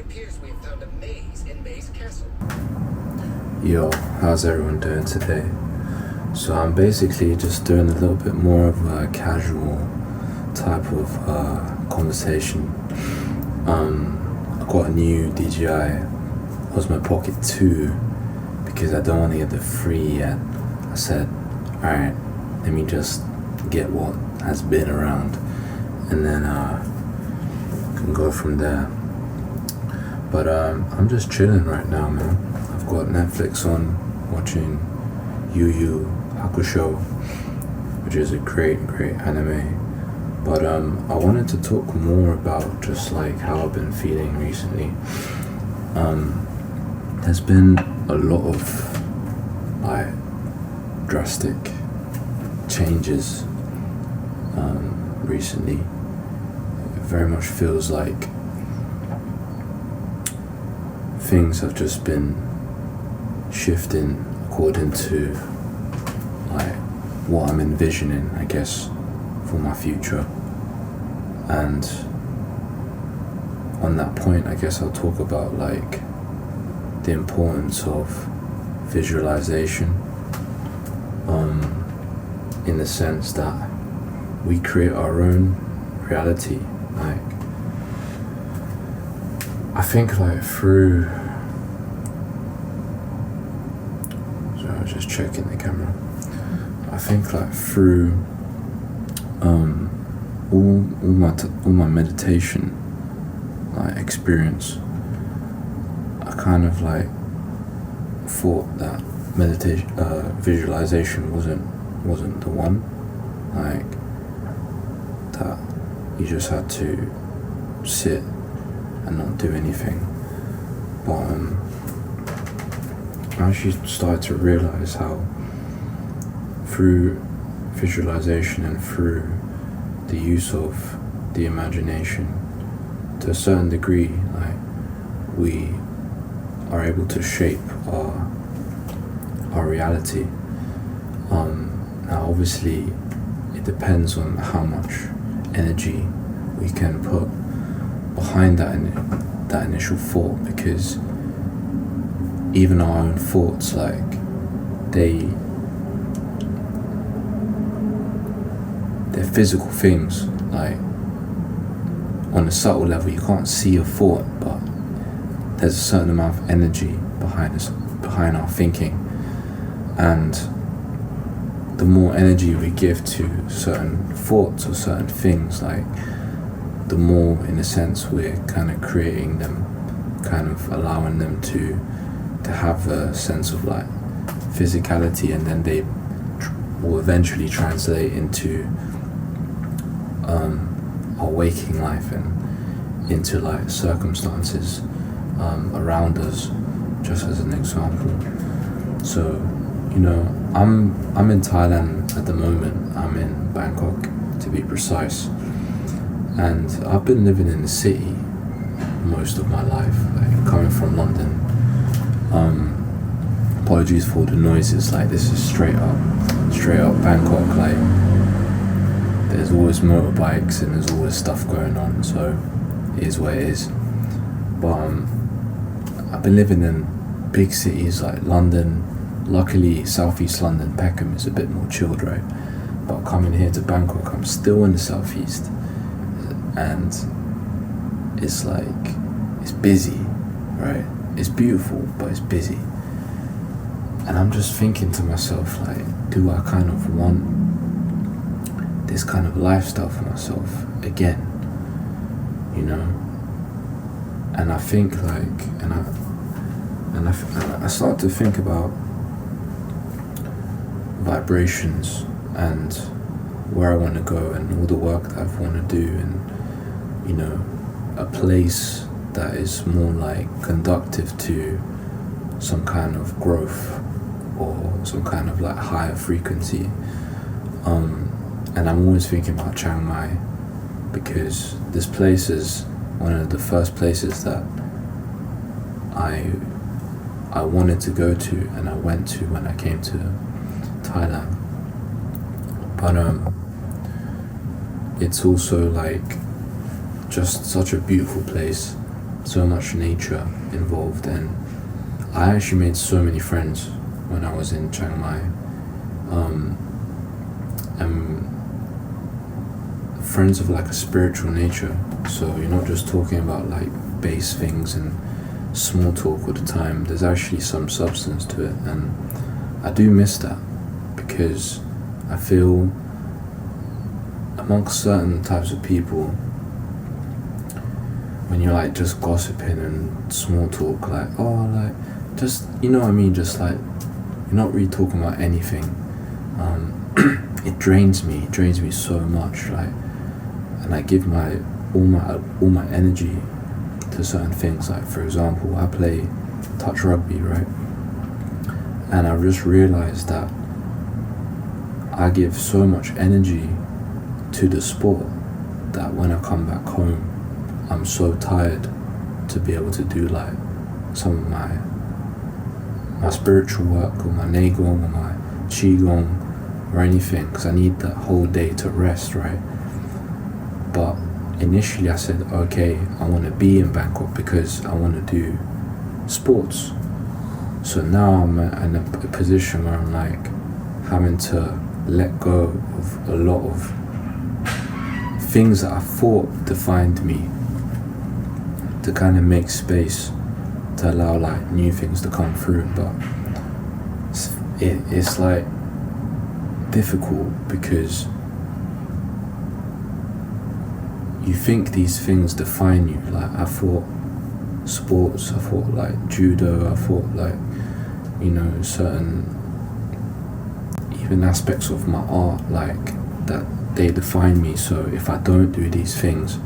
appears we've found a maze in Maze Castle. Yo, how's everyone doing today? So I'm basically just doing a little bit more of a casual type of conversation. I got a new DJI Osmo Pocket 2 because I don't want to get the 3 yet. I said, alright, let me just get what has been around and then can go from there. But I'm just chilling right now, man. I've got Netflix on, watching Yu Yu Hakusho, which is a great anime. But I wanted to talk more about just like how I've been feeling recently. There's been a lot of like drastic changes recently. It very much feels like things have just been shifting according to like what I'm envisioning, I guess, for my future. And on that point, I guess I'll talk about like the importance of visualization, in the sense that we create our own reality. Like, I think like through, so I was just checking the camera. I think like through all my meditation like experience, I kind of like thought that visualization wasn't the one, like that you just had to sit and not do anything. But I actually started to realize how through visualization and through the use of the imagination, to a certain degree, like we are able to shape our reality. Now obviously it depends on how much energy we can put behind that initial thought, because even our own thoughts, like they're physical things. Like on a subtle level you can't see a thought, but there's a certain amount of energy behind our thinking, and the more energy we give to certain thoughts or certain things, like the more, in a sense, we're kind of creating them, kind of allowing them to have a sense of like physicality, and then they will eventually translate into our waking life and into like circumstances around us, just as an example. So, you know, I'm in Thailand at the moment. I'm in Bangkok, to be precise, and I've been living in the city most of my life, like coming from London. Apologies for the noises, like this is straight up Bangkok. Like there's always motorbikes and there's always stuff going on, so it is what it is. But I've been living in big cities like London. Luckily, southeast London, Peckham is a bit more chilled, right? But coming here to Bangkok, I'm still in the southeast, and it's like, it's busy, right? It's beautiful, but it's busy. And I'm just thinking to myself, like, do I kind of want this kind of lifestyle for myself again, you know? And I think like, and I start to think about vibrations and where I want to go and all the work that I want to do, and, you know, a place that is more like conductive to some kind of growth or some kind of like higher frequency. And I'm always thinking about Chiang Mai, because this place is one of the first places that I wanted to go to, and I went to when I came to Thailand. But it's also like just such a beautiful place, so much nature involved, and I actually made so many friends when I was in Chiang Mai. And friends of like a spiritual nature, so you're not just talking about like base things and small talk all the time. There's actually some substance to it, and I do miss that, because I feel amongst certain types of people, when you're like just gossiping and small talk, like, oh, like, just, you know what I mean, just like, you're not really talking about anything. It drains me so much, like, and I give all my energy to certain things. Like, for example, I play touch rugby, right? And I've just realized that I give so much energy to the sport that when I come back home, I'm so tired to be able to do like some of my spiritual work, or my neigong, or my qigong, or anything, because I need that whole day to rest, right? But initially I said, okay, I want to be in Bangkok because I want to do sports. So now I'm in a position where I'm like having to let go of a lot of things that I thought defined me, to kind of make space to allow like new things to come through. But it's like difficult, because you think these things define you. Like, I thought sports, I thought like judo, I thought like, you know, certain even aspects of my art, like that they define me. So if I don't do these things,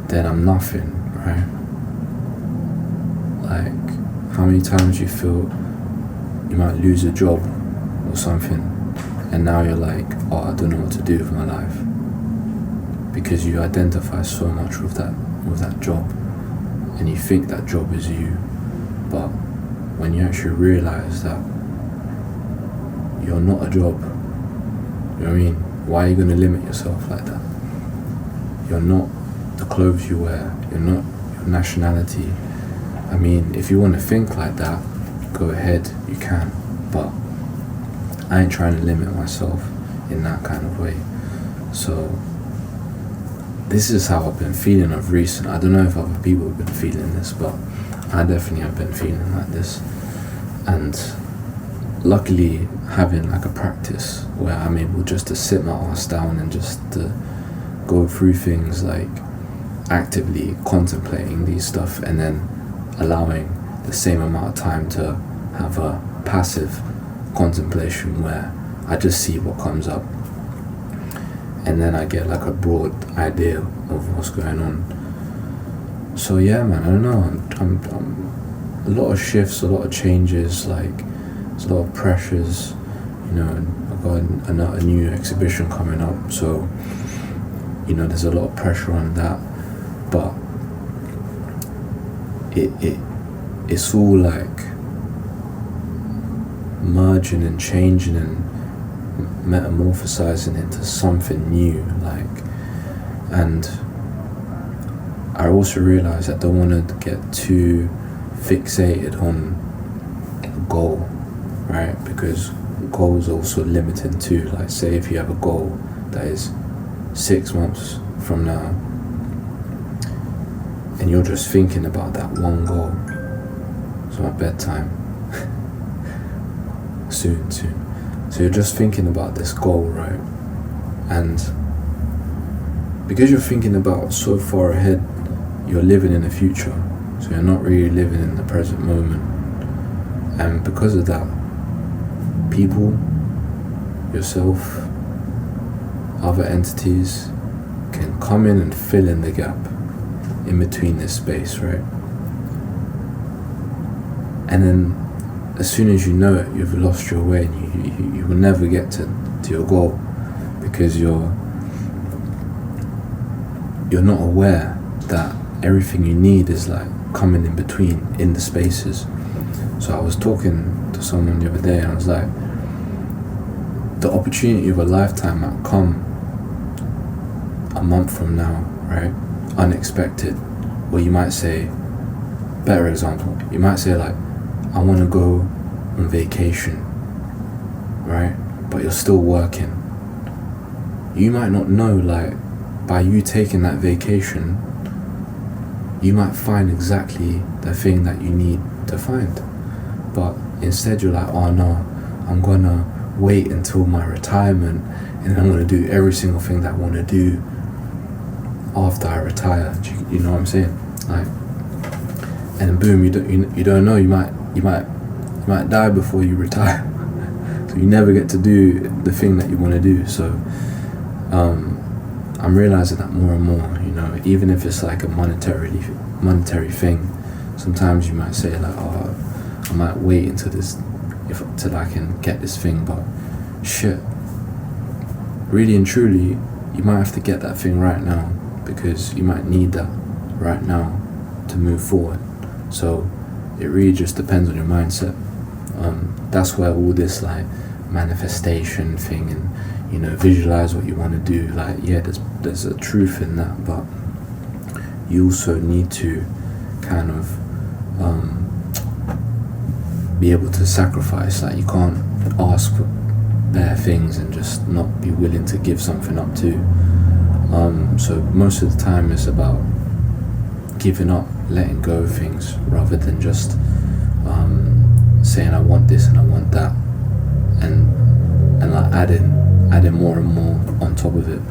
then I'm nothing, right? Like, how many times you feel you might lose a job or something, and now you're like, oh, I don't know what to do with my life, because you identify so much with that job, and you think that job is you. But when you actually realize that you're not a job, you know what I mean? Why are you going to limit yourself like that? You're not the clothes you wear, you're not your nationality. I mean, if you want to think like that, go ahead, you can, but I ain't trying to limit myself in that kind of way. So this is how I've been feeling of recent. I don't know if other people have been feeling this, but I definitely have been feeling like this. And luckily having like a practice where I'm able just to sit my ass down and just to go through things, like actively contemplating these stuff, and then allowing the same amount of time to have a passive contemplation where I just see what comes up, and then I get like a broad idea of what's going on. So yeah, man, I don't know, I'm a lot of shifts, a lot of changes, like there's a lot of pressures, you know, and I've got a new exhibition coming up, so you know, there's a lot of pressure on that, but it's all like merging and changing and metamorphosizing into something new, like. And I also realize I don't want to get too fixated on a goal, right? Because goals are also limiting too. Like, say if you have a goal that is 6 months from now, and you're just thinking about that one goal. It's my bedtime. soon. So you're just thinking about this goal, right? And because you're thinking about so far ahead, you're living in the future. So you're not really living in the present moment. And because of that, people, yourself, other entities can come in and fill in the gap in between this space, right? And then as soon as you know it, you've lost your way, and you will never get to your goal, because you're not aware that everything you need is like coming in between, in the spaces. So I was talking to someone the other day, and I was like, the opportunity of a lifetime might come a month from now, right? Unexpected. or you might say, better example, you might say like, I want to go on vacation, right? But you're still working. You might not know, like, by you taking that vacation, you might find exactly the thing that you need to find. But instead you're like, oh no, I'm gonna wait until my retirement and I'm gonna do every single thing that I want to do after I retire. You know what I'm saying? Like, and then boom, you don't know, you might die before you retire. So you never get to do the thing that you want to do. So I'm realizing that more and more, you know, even if it's like a monetary thing, sometimes you might say like, oh, I might wait until I can get this thing, but shit, really and truly, you might have to get that thing right now, because you might need that right now to move forward. So it really just depends on your mindset. That's where all this like manifestation thing and, you know, visualize what you want to do, like, yeah, there's a truth in that, but you also need to kind of be able to sacrifice. Like, you can't ask for bare things and just not be willing to give something up too. So most of the time it's about giving up, letting go of things, rather than just saying I want this and I want that, and like adding more and more on top of it.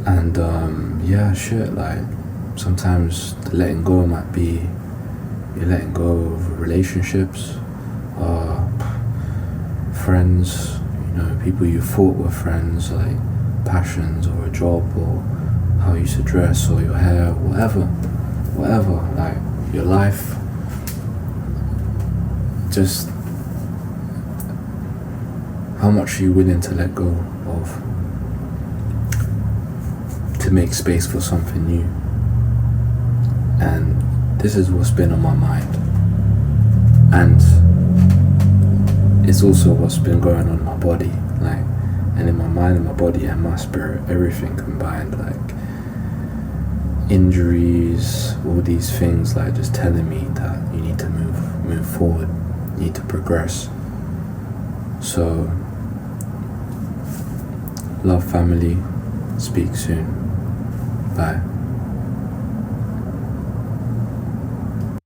And yeah, shit, like sometimes the letting go might be you're letting go of relationships, friends, you know, people you thought were friends, like passions or a job or how you used to dress or your hair, whatever, like your life. Just how much are you willing to let go of to make space for something new? And this is what's been on my mind, and it's also what's been going on in my body, like, and in my mind and my body and my spirit, everything combined, like injuries, all these things, like just telling me that you need to move forward, you need to progress. So love, family, speak soon, bye.